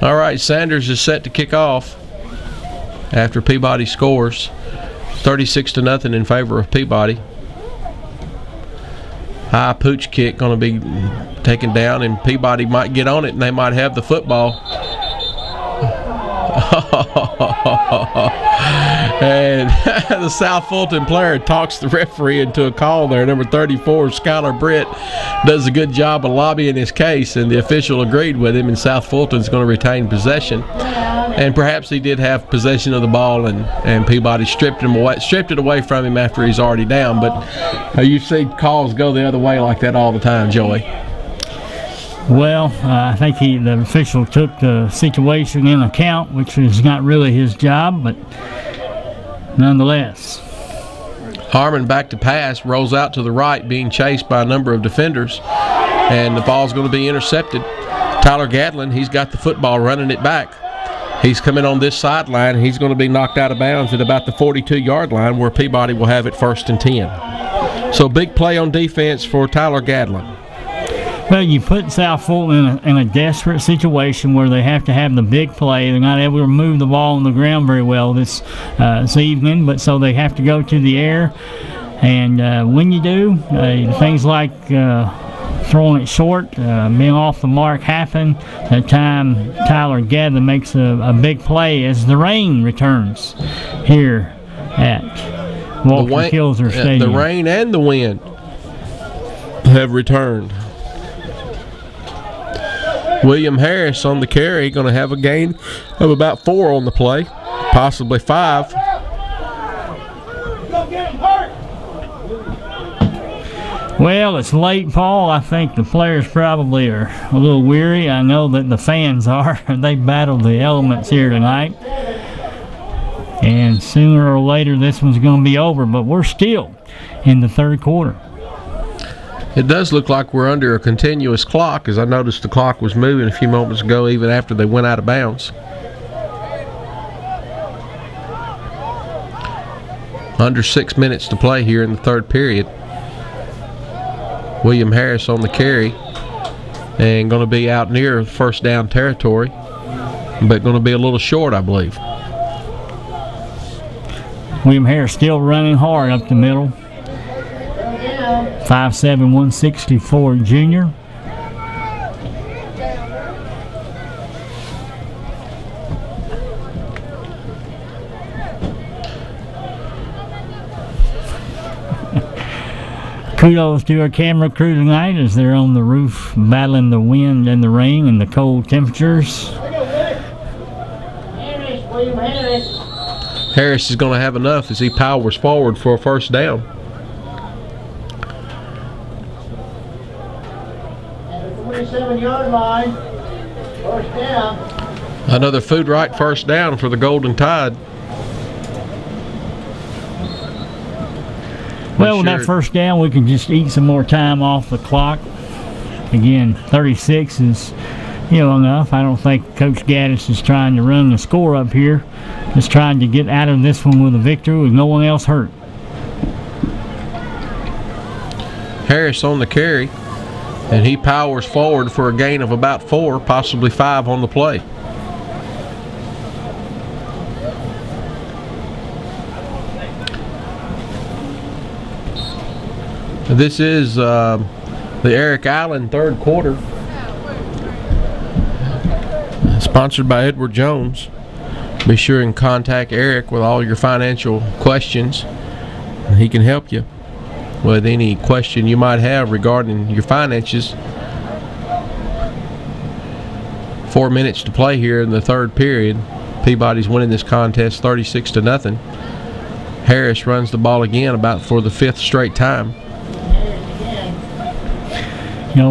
All right, Sanders is set to kick off after Peabody scores. 36-0 in favor of Peabody. High pooch kick going to be taken down, and Peabody might get on it, and they might have the football. And the South Fulton player talks the referee into a call there. Number 34, Skylar Britt, does a good job of lobbying his case, and the official agreed with him, and South Fulton's going to retain possession. And perhaps he did have possession of the ball, and Peabody stripped it away from him after he's already down. But you see calls go the other way like that all the time, Joey. Well, I think the official took the situation in account, which is not really his job, but nonetheless. Harmon back to pass, rolls out to the right, being chased by a number of defenders, and the ball's going to be intercepted. Tyler Gadlin, he's got the football, running it back. He's coming on this sideline. He's going to be knocked out of bounds at about the 42-yard line, where Peabody will have it 1st and 10. So big play on defense for Tyler Gadlin. Well, you put South Fulton in a desperate situation where they have to have the big play. They're not able to move the ball on the ground very well this evening, but so they have to go to the air. And when you do, things like throwing it short, being off the mark happen. That time Tyler Gadlin makes a big play as the rain returns here at Walker Kilzer Stadium. The rain and the wind have returned. William Harris on the carry, going to have a gain of about 4 on the play, possibly 5. Well, it's late, Paul. I think the players probably are a little weary. I know that the fans are. They battled the elements here tonight. And sooner or later this one's going to be over, but we're still in the 3rd quarter. It does look like we're under a continuous clock, as I noticed the clock was moving a few moments ago, even after they went out of bounds. Under 6 minutes to play here in the 3rd period. William Harris on the carry, and going to be out near 1st down territory, but going to be a little short, I believe. William Harris still running hard up the middle. 5'7", 164 junior. Kudos to our camera crew tonight as they're on the roof battling the wind and the rain and the cold temperatures. Harris is going to have enough as he powers forward for a 1st down. Yard line, 1st down. Another food right 1st down for the Golden Tide. Well, with that 1st down, we can just eat some more time off the clock. Again, 36 is enough. I don't think Coach Gaddis is trying to run the score up here. Just trying to get out of this one with a victory with no one else hurt. Harris on the carry, and he powers forward for a gain of about 4, possibly 5 on the play. This is the Eric Allen 3rd quarter, sponsored by Edward Jones. Be sure and contact Eric with all your financial questions, and he can help you with any question you might have regarding your finances. 4 minutes to play here in the 3rd period. Peabody's winning this contest 36-0. Harris runs the ball again about for the 5th straight time.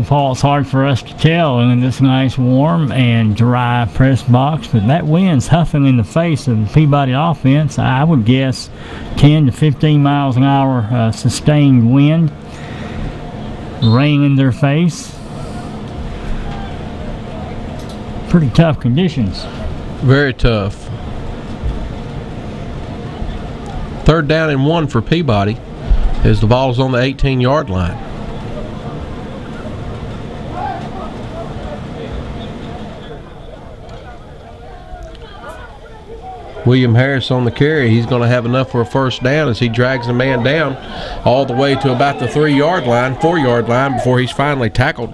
Paul, it's hard for us to tell in this nice, warm, and dry press box, but that wind's huffing in the face of the Peabody offense. I would guess 10 to 15 miles an hour sustained wind. Rain in their face. Pretty tough conditions. Very tough. 3rd down and 1 for Peabody as the ball's on the 18-yard line. William Harris on the carry. He's going to have enough for a first down as he drags the man down all the way to about the 3-yard line, 4-yard line before he's finally tackled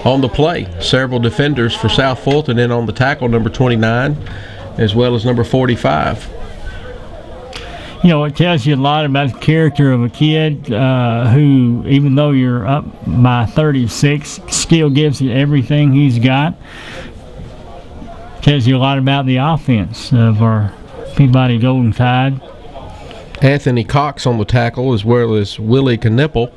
on the play. Several defenders for South Fulton in on the tackle, number 29 as well as number 45. You know, it tells you a lot about the character of a kid who, even though you're up by 36, still gives you everything he's got. Tells you a lot about the offense of our Peabody Golden Tide. Anthony Cox on the tackle as well as Willie Knipple.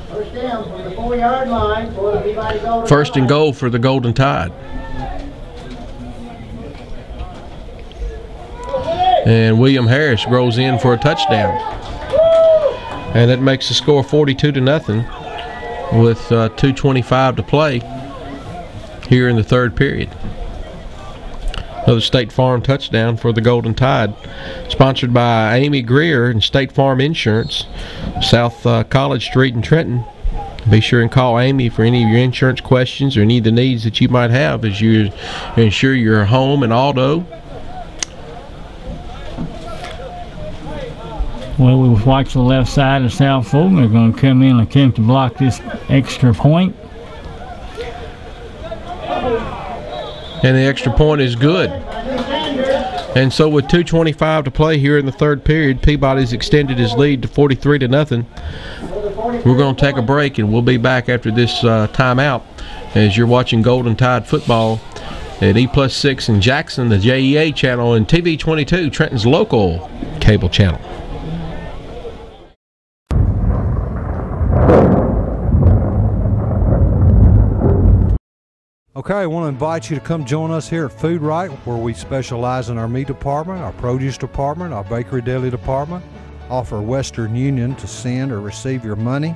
First down from the 4-yard line for the Peabody Golden First and Tide. goal for the Golden Tide. And William Harris grows in for a touchdown. And that makes the score 42-0 with 2:25 to play here in the third period. Another State Farm touchdown for the Golden Tide. Sponsored by Amy Greer and State Farm Insurance, South College Street in Trenton. Be sure and call Amy for any of your insurance questions or any of the needs that you might have as you insure your home and auto. Well, we've watched the left side of South Fulton. They're going to come in and attempt to block this extra point. And the extra point is good. And so with 2:25 to play here in the third period, Peabody's extended his lead to 43-0. We're going to take a break, and we'll be back after this timeout as you're watching Golden Tide football at E+6 in Jackson, the JEA channel, and TV 22, Trenton's local cable channel. Okay, I want to invite you to come join us here at Food Right, where we specialize in our meat department, our produce department, our bakery deli department, offer Western Union to send or receive your money.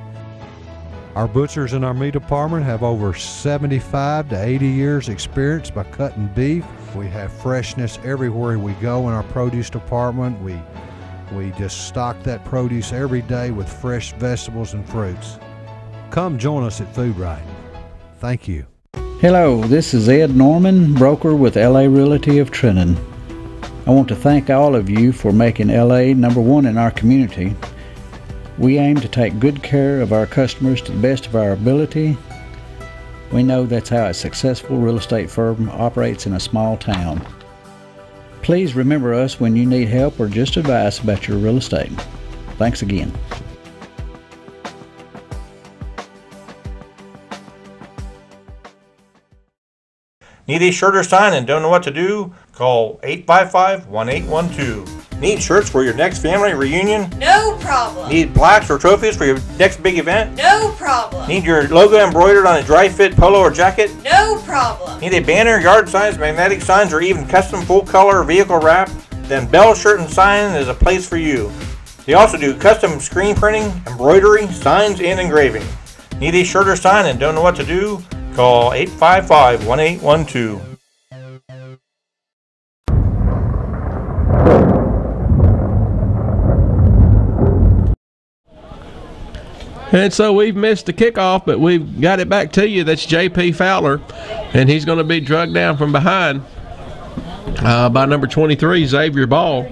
Our butchers in our meat department have over 75 to 80 years experience by cutting beef. We have freshness everywhere we go in our produce department. We just stock that produce every day with fresh vegetables and fruits. Come join us at Food Right. Thank you. Hello, this is Ed Norman, broker with LA Realty of Trenton. I want to thank all of you for making LA #1 in our community. We aim to take good care of our customers to the best of our ability. We know that's how a successful real estate firm operates in a small town. Please remember us when you need help or just advice about your real estate. Thanks again. Need a shirt or sign and don't know what to do? Call 855-1812. Need shirts for your next family reunion? No problem. Need plaques or trophies for your next big event? No problem. Need your logo embroidered on a dry fit polo or jacket? No problem. Need a banner, yard signs, magnetic signs, or even custom full color vehicle wrap? Then Bell Shirt and Sign is a place for you. They also do custom screen printing, embroidery, signs, and engraving. Need a shirt or sign and don't know what to do? Call 855-1812. And so we've missed the kickoff, but we've got it back to you. That's J.P. Fowler, and he's going to be drugged down from behind by number 23, Xavier Ball.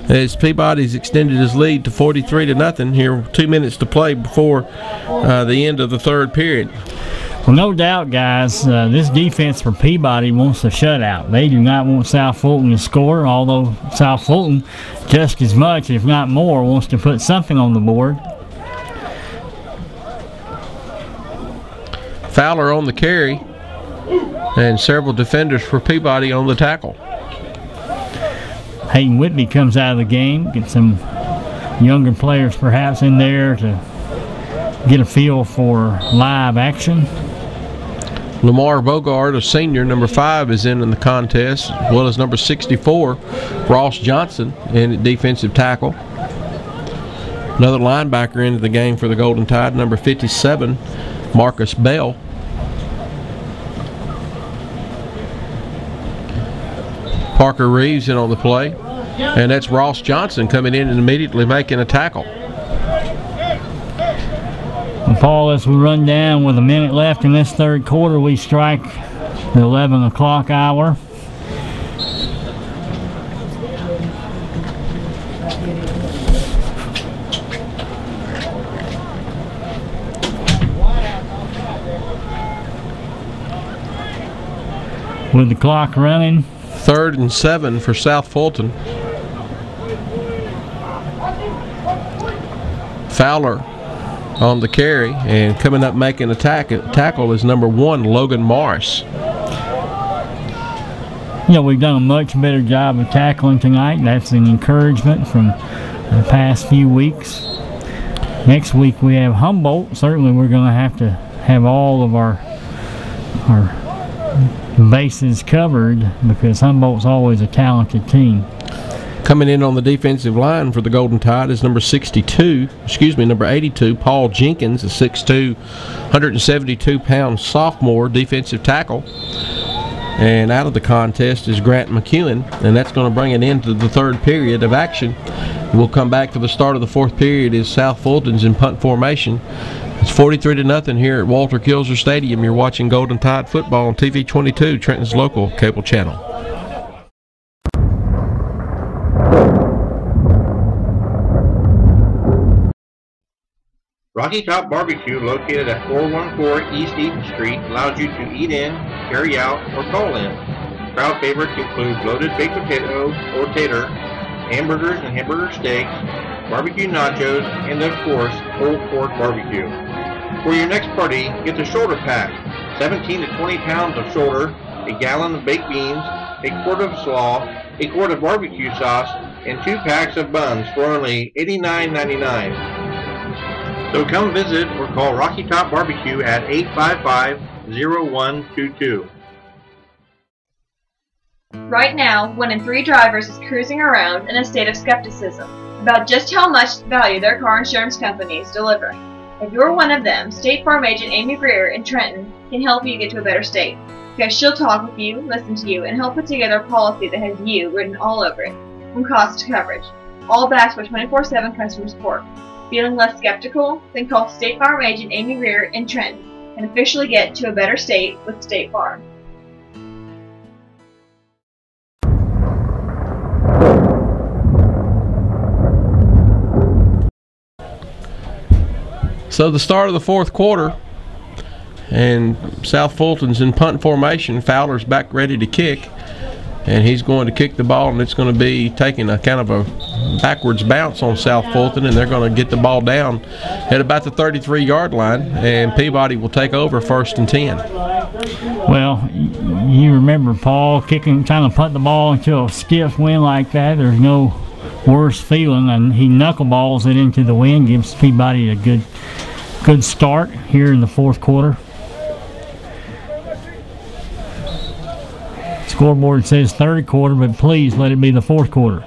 As Peabody's extended his lead to 43-0 here, 2 minutes to play before the end of the third period. Well, no doubt, guys, this defense for Peabody wants a shutout. They do not want South Fulton to score, although South Fulton just as much, if not more, wants to put something on the board. Fowler on the carry, and several defenders for Peabody on the tackle. Hayden Whitney comes out of the game, get some younger players perhaps in there to get a feel for live action. Lamar Bogart, a senior, number 5, is in the contest, as well as number 64, Ross Johnson, in at defensive tackle. Another linebacker into the game for the Golden Tide, number 57, Marcus Bell. Parker Reeves in on the play, and that's Ross Johnson coming in and immediately making a tackle. And Paul, as we run down with a minute left in this third quarter, we strike the 11 o'clock hour. with the clock running. 3rd and 7 for South Fulton. Fowler on the carry, and coming up making a tackle is number 1, Logan Morris. You know, we've done a much better job of tackling tonight. That's an encouragement from the past few weeks. Next week we have Humboldt. Certainly we're going to have all of our bases covered, because Humboldt's always a talented team. Coming in on the defensive line for the Golden Tide is number 82, Paul Jenkins, a 6'2", 172-pound sophomore defensive tackle. And out of the contest is Grant McEwen, and that's going to bring it into the 3rd period of action. We'll come back to the start of the 4th period as South Fulton's in punt formation. It's 43-0 here at Walter Kilser Stadium. You're watching Golden Tide football on TV 22, Trenton's local cable channel. Rocky Top Barbecue, located at 414 East Eaton Street, allows you to eat in, carry out, or call in. Crowd favorites include loaded baked potato or tater, hamburgers and hamburger steaks, barbecue nachos, and of course, pulled pork barbecue. For your next party, get the shoulder pack, 17 to 20 pounds of shoulder, a gallon of baked beans, a quart of slaw, a quart of barbecue sauce, and 2 packs of buns for only $89.99. So come visit or call Rocky Top Barbecue at 855-0122. Right now, 1 in 3 drivers is cruising around in a state of skepticism about just how much value their car insurance company is delivering. If you're one of them, State Farm agent Amy Greer in Trenton can help you get to a better state, because she'll talk with you, listen to you, and help put together a policy that has you written all over it, from cost to coverage, all backed by 24/7 customer support. Feeling less skeptical? Then call State Farm agent Amy Greer in Trenton and officially get to a better state with State Farm. So the start of the 4th quarter, and South Fulton's in punt formation. Fowler's back ready to kick, and he's going to kick the ball, and it's going to be taking a kind of a backwards bounce on South Fulton, and they're going to get the ball down at about the 33-yard line, and Peabody will take over 1st and 10. Well, you remember Paul trying to punt the ball into a stiff wind like that. There's no worse feeling, and he knuckleballs it into the wind, gives Peabody a good start here in the 4th quarter. Scoreboard says 3rd quarter, but please let it be the 4th quarter.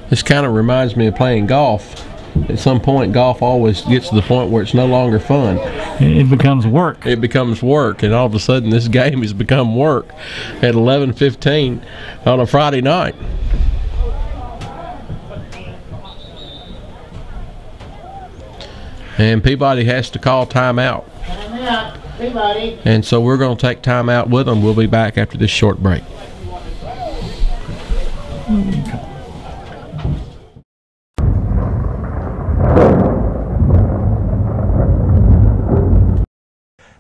This kind of reminds me of playing golf. At some point, golf always gets to the point where it's no longer fun. It becomes work. It becomes work, and all of a sudden this game has become work at 11:15 on a Friday night. And Peabody has to call timeout. Timeout, Peabody. And so we're going to take timeout with them. We'll be back after this short break.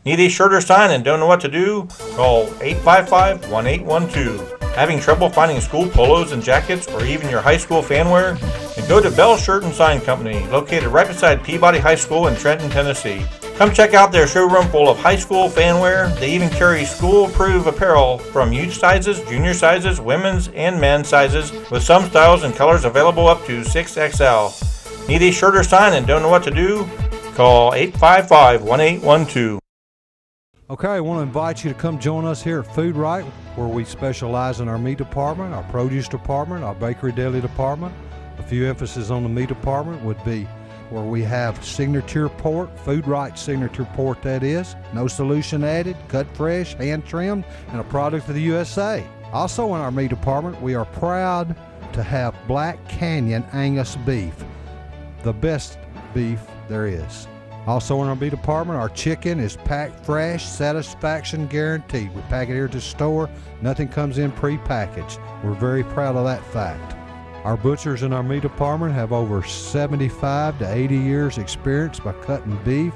Need a shirt or sign and don't know what to do? Call 855-1812. Having trouble finding school polos and jackets or even your high school fanwear? Then go to Bell Shirt and Sign Company, located right beside Peabody High School in Trenton, Tennessee. Come check out their showroom full of high school fanwear. They even carry school-approved apparel from youth sizes, junior sizes, women's and men's sizes, with some styles and colors available up to 6XL. Need a shirt or sign and don't know what to do? Call 855-1812. Okay, I want to invite you to come join us here at Food Right, where we specialize in our meat department, our produce department, our bakery deli department. A few emphasis on the meat department would be where we have signature pork, Food Right signature pork that is, no solution added, cut fresh, hand trimmed, and a product of the USA. Also in our meat department, we are proud to have Black Canyon Angus beef, the best beef there is. Also in our meat department, our chicken is packed fresh, satisfaction guaranteed. We pack it here to the store, nothing comes in pre-packaged. We're very proud of that fact. Our butchers in our meat department have over 75 to 80 years experience by cutting beef.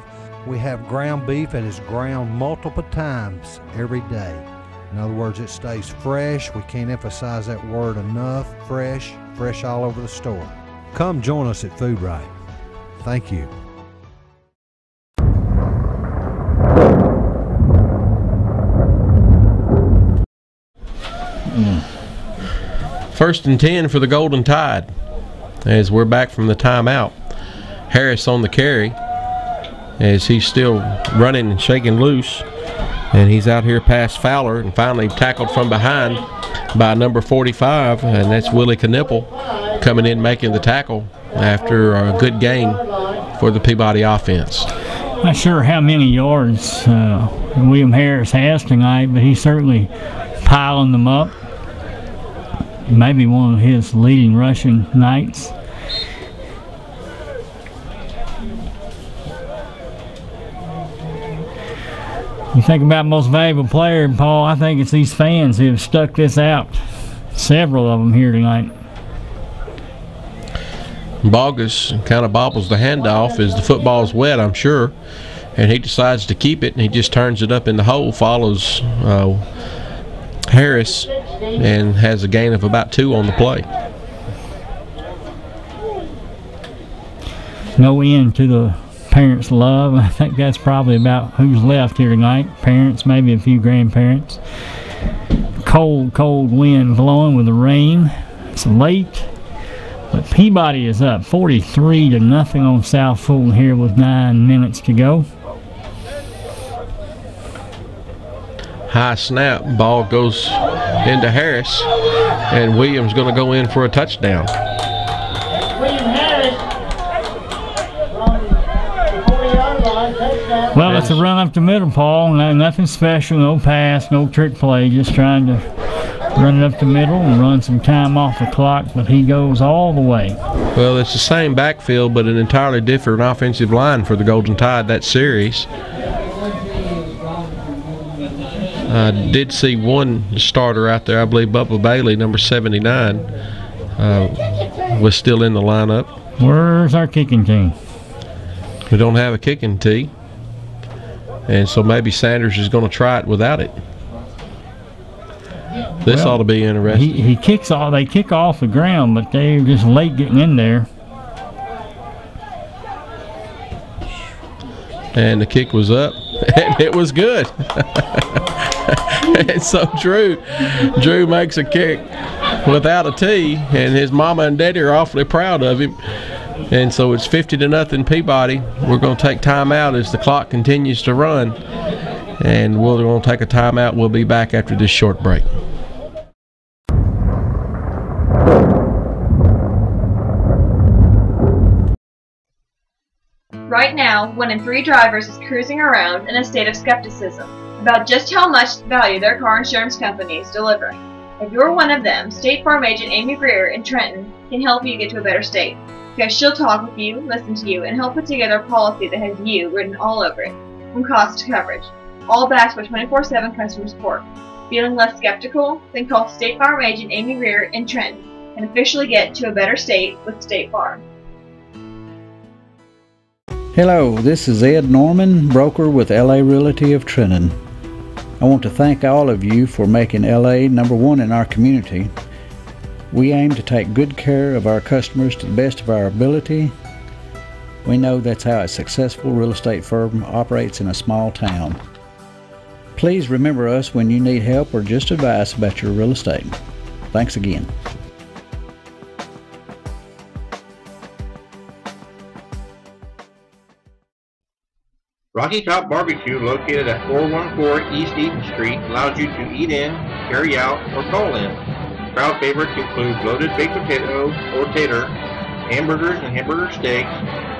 We have ground beef that is ground multiple times every day. In other words, it stays fresh. We can't emphasize that word enough. Fresh, fresh all over the store. Come join us at Food Right. Thank you. First and 10 for the Golden Tide as we're back from the timeout. Harris on the carry as he's still running and shaking loose, and he's out here past Fowler and finally tackled from behind by number 45, and that's Willie Knipple coming in making the tackle after a good game for the Peabody offense. Not sure how many yards William Harris has tonight, but he's certainly piling them up. Maybe one of his leading rushing nights. You think about most valuable player, Paul, I think it's these fans who have stuck this out. Several of them here tonight. Bogus kind of bobbles the handoff as the football's wet, I'm sure, and he decides to keep it, and he just turns it up in the hole, follows Harris, and has a gain of about 2 on the play. No end to the parents' love. I think that's probably about who's left here tonight. Parents, maybe a few grandparents. Cold, cold wind blowing with the rain. It's late, but Peabody is up 43-0 on South Fulton here with 9 minutes to go. High snap, ball goes into Harris, and Williams going to go in for a touchdown. William Harris from the 40-yard line, touchdown. Well, it's a run up the middle, Paul. Nothing special, no pass, no trick play, just trying to run it up the middle and run some time off the clock, but he goes all the way. Well, it's the same backfield, but an entirely different offensive line for the Golden Tide that series. I did see one starter out there, I believe Bubba Bailey, number 79, was still in the lineup. Where's our kicking team? We don't have a kicking tee, and so maybe Sanders is going to try it without it. This ought to be interesting. He kicks off. They kick off the ground, but they're just late getting in there. And the kick was up, and it was good. And so Drew makes a kick without a tee, and his mama and daddy are awfully proud of him. And so it's 50-0 Peabody. We're going to take time out as the clock continues to run, and we're going to take a timeout. We'll be back after this short break. Right now, 1 in 3 drivers is cruising around in a state of skepticism about just how much value their car insurance companies deliver. If you're one of them, State Farm agent Amy Greer in Trenton can help you get to a better state, because she'll talk with you, listen to you, and help put together a policy that has you written all over it, from cost to coverage, all backed by 24/7 customer support. Feeling less skeptical? Then call State Farm agent Amy Greer in Trenton and officially get to a better state with State Farm. Hello, this is Ed Norman, broker with LA Realty of Trenton. I want to thank all of you for making LA #1 in our community. We aim to take good care of our customers to the best of our ability. We know that's how a successful real estate firm operates in a small town. Please remember us when you need help or just advice about your real estate. Thanks again. Rocky Top Barbecue, located at 414 East Eaton Street, allows you to eat in, carry out, or call in. Crowd favorites include loaded baked potato or tater, hamburgers and hamburger steaks,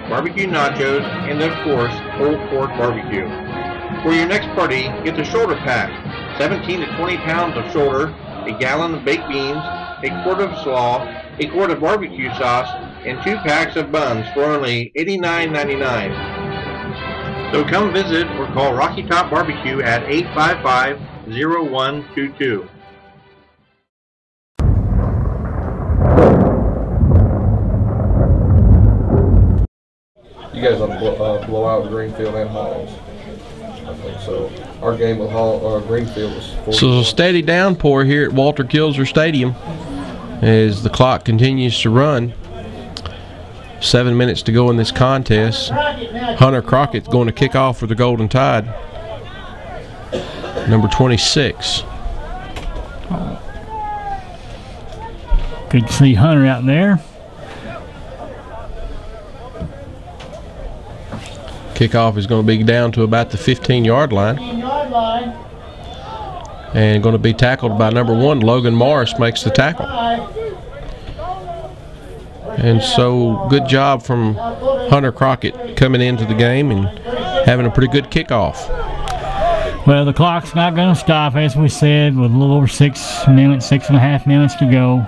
barbecue nachos, and of course, pulled pork barbecue. For your next party, get the shoulder pack, 17 to 20 pounds of shoulder, a gallon of baked beans, a quart of slaw, a quart of barbecue sauce, and 2 packs of buns for only $89.99. So come visit or call Rocky Top Barbecue at 855-0122. You guys ought to blow out Greenfield and Halls. I think so. Our game with Greenfield was 41. So steady downpour here at Walter Kilser Stadium as the clock continues to run. 7 minutes to go in this contest. Hunter Crockett's going to kick off for the Golden Tide. Number 26. Good to see Hunter out there. Kickoff is going to be down to about the 15-yard line. And going to be tackled by number 1, Logan Morris makes the tackle. And so good job from Hunter Crockett coming into the game and having a pretty good kickoff. Well, the clock's not going to stop, as we said, with a little over 6 minutes, 6.5 minutes to go.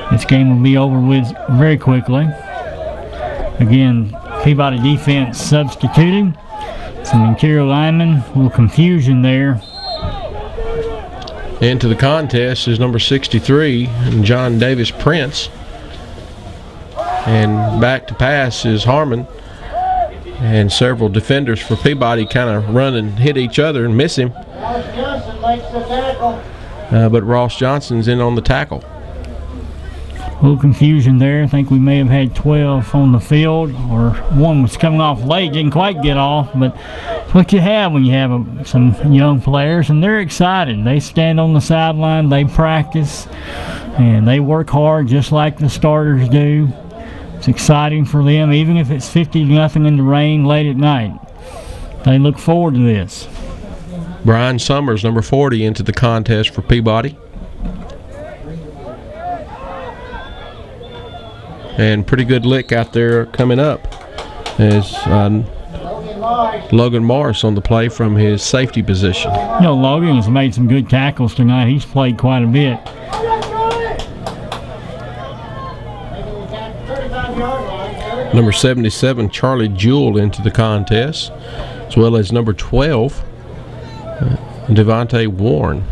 This game will be over with very quickly. Again, Peabody defense substituting. Some interior linemen, a little confusion there. Into the contest is number 63, John Davis Prince. And back to pass is Harmon. And several defenders for Peabody kind of run and hit each other and miss him. But Ross Johnson's in on the tackle. A little confusion there. I think we may have had 12 on the field, or one was coming off late, didn't quite get off, but it's what you have when you have some young players, and they're excited. They stand on the sideline, they practice, and they work hard just like the starters do. It's exciting for them, even if it's 50-0 in the rain late at night. They look forward to this. Brian Summers, number 40, into the contest for Peabody. And pretty good lick out there coming up as Logan Morris on the play from his safety position. You know, Logan has made some good tackles tonight. He's played quite a bit. Number 77, Charlie Jewell, into the contest, as well as number 12, Devontae Warren.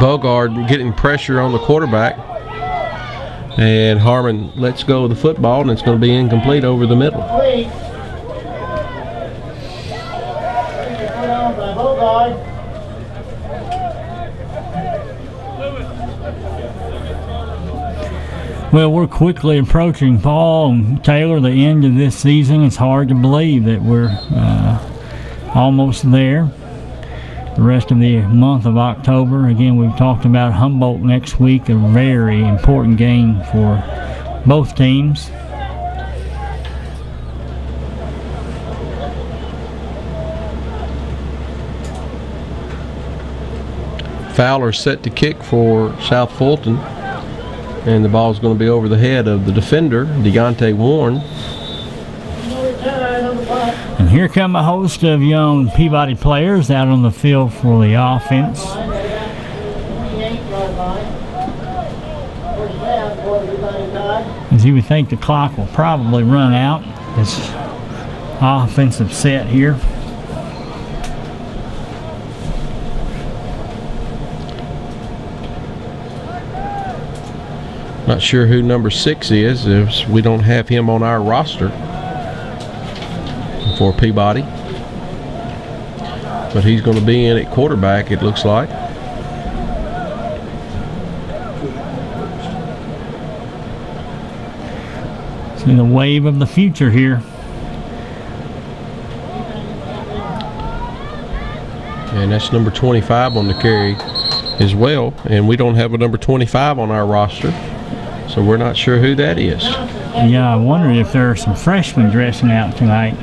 Bogard getting pressure on the quarterback, and Harmon lets go of the football, and it's going to be incomplete over the middle. Well, we're quickly approaching, Paul and Taylor, the end of this season. It's hard to believe that we're almost there. The rest of the month of October. Again, we've talked about Humboldt next week, a very important game for both teams. Fowler set to kick for South Fulton, and the ball is going to be over the head of the defender, Deontay Warren. And here come a host of young Peabody players out on the field for the offense. As you would think, the clock will probably run out. This offensive set here. Not sure who number 6 is, as we don't have him on our roster for Peabody, but he's going to be in at quarterback, it looks like. See the wave of the future here. And that's number 25 on the carry as well, and we don't have a number 25 on our roster, so we're not sure who that is. Yeah, I wonder if there are some freshmen dressing out tonight.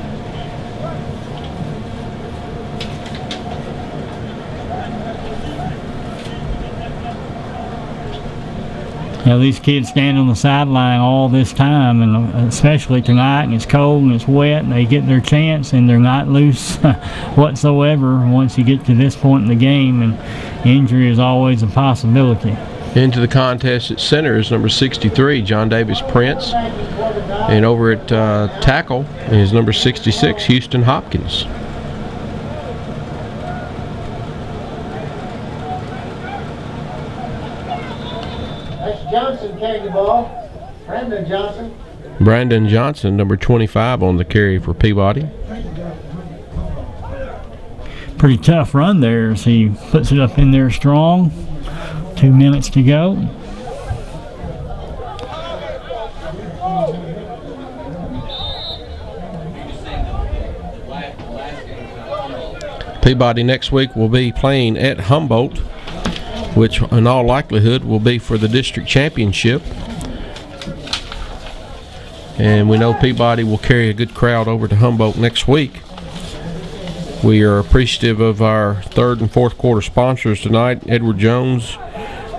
You know, these kids stand on the sideline all this time, and especially tonight, and it's cold and it's wet, and they get their chance and they're not loose whatsoever once you get to this point in the game, and injury is always a possibility. Into the contest at center is number 63, John Davis Prince. And over at tackle is number 66, Houston Hopkins. That's Johnson carrying the ball. Brandon Johnson. Brandon Johnson, number 25 on the carry for Peabody. Pretty tough run there as he puts it up in there strong. 2 minutes to go. Peabody next week will be playing at Humboldt, which in all likelihood will be for the district championship. And we know Peabody will carry a good crowd over to Humboldt next week. We are appreciative of our third and fourth quarter sponsors tonight, Edward Jones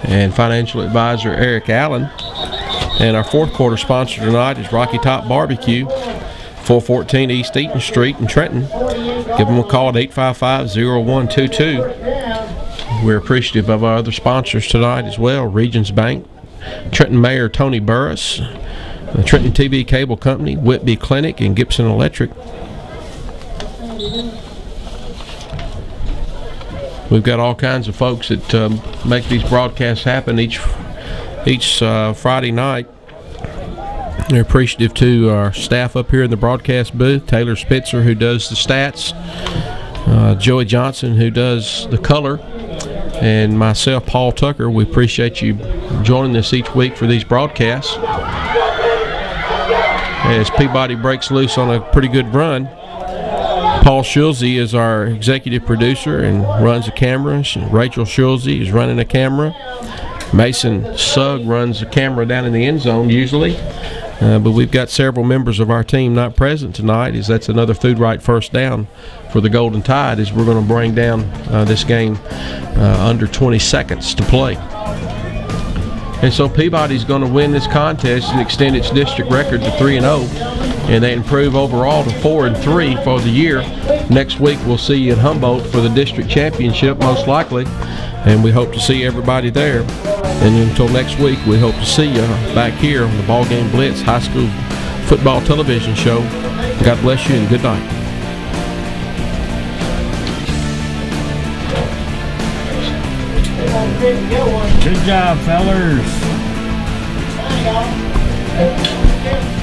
and financial advisor Eric Allen. And our fourth quarter sponsor tonight is Rocky Top Barbecue, 414 East Eaton Street in Trenton. Give them a call at 855-0122. We're appreciative of our other sponsors tonight as well, Regions Bank, Trenton Mayor Tony Burris, the Trenton TV Cable Company, Whitby Clinic, and Gibson Electric. We've got all kinds of folks that make these broadcasts happen each Friday night. They're appreciative to our staff up here in the broadcast booth, Taylor Spitzer, who does the stats, Joey Johnson, who does the color, and myself, Paul Tucker. We appreciate you joining us each week for these broadcasts. As Peabody breaks loose on a pretty good run, Paul Schulze is our executive producer and runs the cameras. Rachel Schulze is running the camera. Mason Sugg runs the camera down in the end zone usually. But we've got several members of our team not present tonight, as that's another Food Right first down for the Golden Tide, as we're going to bring down this game under 20 seconds to play. And so Peabody's going to win this contest and extend its district record to 3-0, and they improve overall to 4-3 for the year. Next week we'll see you in Humboldt for the district championship most likely, and we hope to see everybody there. And until next week, we hope to see you back here on the Ballgame Blitz High School Football Television Show. God bless you and good night. Good job, fellers. There you go.